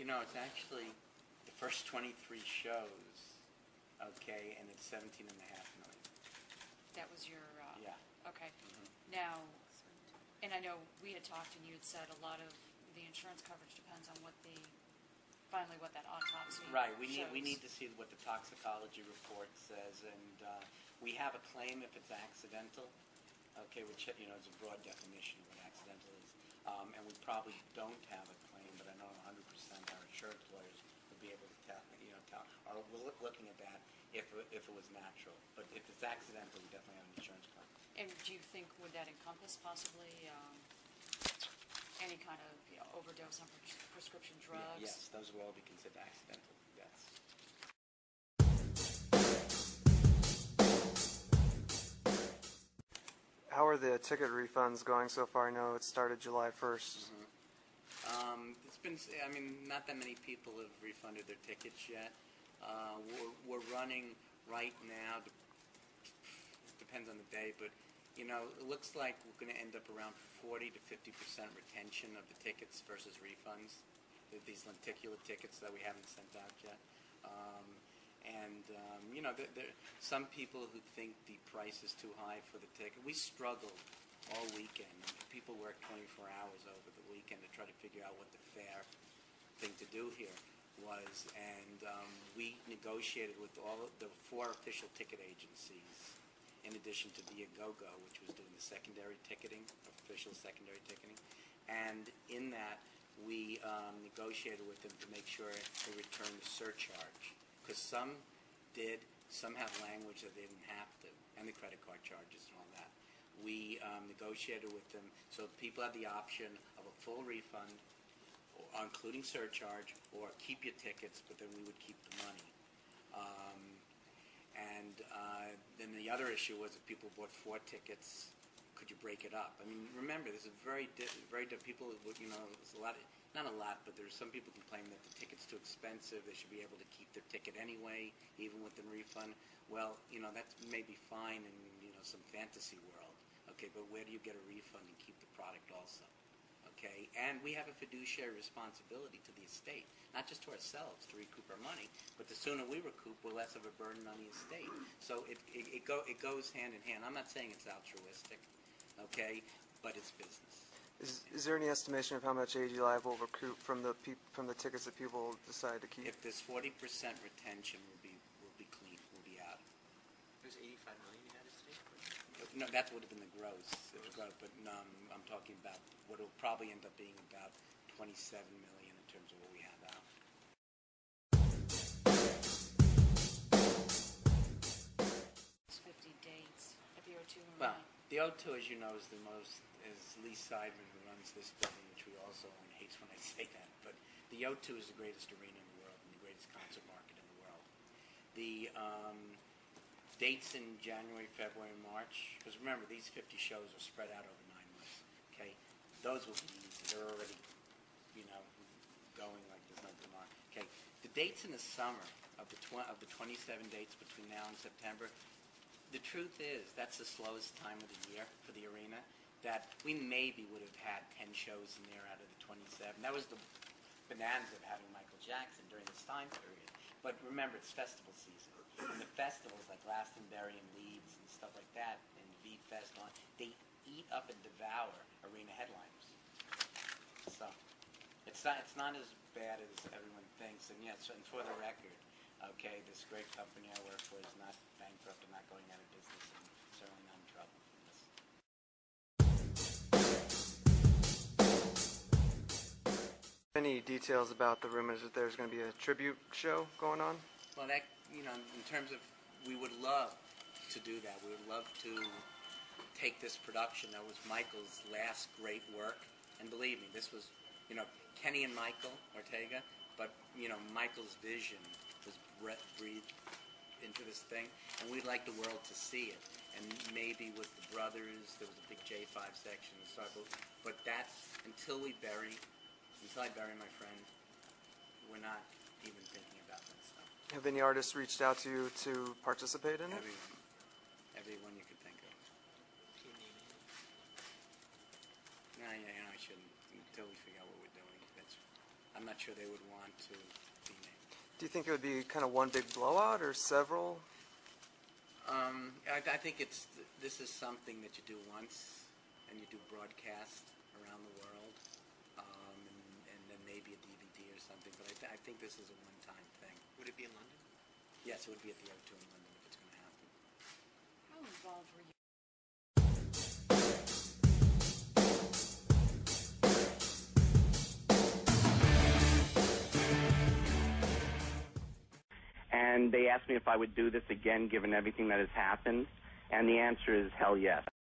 You know, it's actually the first 23 shows, okay, and it's 17.5 million. That was your, Yeah. okay. Now, and I know we had talked and you had said a lot of the insurance coverage depends on what the, finally what that autopsy Right, we shows. need to see what the toxicology report says, and we have a claim if it's accidental, okay, which, you know, is a broad definition of what accidental is. And we probably don't have a claim, but I know 100% our insurance lawyers would be able to tell, or we're looking at that if it was natural. But if it's accidental, we definitely have an insurance claim. And do you think, would that encompass possibly any kind of overdose on prescription drugs? Yeah, yes, those will all be considered accidental deaths. How are the ticket refunds going so far? I know it started July 1st. It's been, I mean, not that many people have refunded their tickets yet. We're running right now, it depends on the day, but, you know, it looks like we're going to end up around 40 to 50% retention of the tickets versus refunds, these lenticular tickets that we haven't sent out yet. You know, some people who think the price is too high for the ticket. We struggled all weekend. People work 24 hours over the weekend to try to figure out what the fair thing to do here was, and we negotiated with all of the 4 official ticket agencies, in addition to Viagogo, which was doing the secondary ticketing, official secondary ticketing, and in that we negotiated with them to make sure they returned the surcharge, because some did, some have language that they didn't have to, and the credit card charges and all that. We negotiated with them so people had the option of a full refund, including surcharge, or keep your tickets, but then we would keep the money. Then the other issue was if people bought 4 tickets, could you break it up? I mean, remember, this is very people, you know, it's a lot, not a lot, but there's some people complain that the ticket's too expensive. They should be able to keep their ticket anyway, even with the refund. Well, you know, that may be fine in, you know, some fantasy world, okay, but where do you get a refund and keep the product also? Okay, and we have a fiduciary responsibility to the estate, not just to ourselves to recoup our money, but the sooner we recoup, we're less of a burden on the estate. So it goes hand in hand. I'm not saying it's altruistic, okay, but it's business. Is there any estimation of how much AEG Live will recoup from the tickets that people decide to keep? If there's 40% retention, we'll be clean. We'll be out. There's 85 million United States. No, that would have been the gross. But I'm talking about what will probably end up being about 27 million in terms of what we have out. It's 50 dates at the O2 Arena. Well, the O2, as you know, is Lee Seidman, who runs this building, which we also own, hates when I say that. But the O2 is the greatest arena in the world and the greatest concert market in the world. The dates in January, February, March, because remember, these 50 shows are spread out over 9 months. Okay, those will be easy. They're already, you know, going like there's no tomorrow. Okay, the dates in the summer of the 27 dates between now and September. The truth is, that's the slowest time of the year for the arena. That we maybe would have had 10 shows in there out of the 27. That was the bonanza of having Michael Jackson during this time period. But remember, it's festival season. And the festivals like Glastonbury and Leeds and stuff like that, and V-Fest, they eat up and devour arena headliners. So it's not as bad as everyone thinks. And yes, and for the record, okay, this great company I work for is not bankrupt and not going out of business, and certainly not in trouble from this. Any details about the rumors that there's going to be a tribute show going on? Well, that, you know, in terms of, we would love to do that. We would love to take this production that was Michael's last great work, and believe me, this was, you know, Kenny and Michael Ortega, but, you know, Michael's vision was breathed into this thing, and we'd like the world to see it. And maybe with the brothers, there was a big J5 section, but that's, until I bury my friend, we're not even thinking about that stuff. Have any artists reached out to you to participate in it? Everyone you could think of. No, I shouldn't, until we figure out what we're doing. I'm not sure they would want to be named. Do you think it would be kind of one big blowout or several? I think this is something that you do once, and you do broadcast around the world, and then maybe a DVD or something. But I think this is a one-time thing. Would it be in London? Yes, it would be at the O2 in London if it's going to happen. How involved were you? And they asked me if I would do this again given everything that has happened, and the answer is hell yes.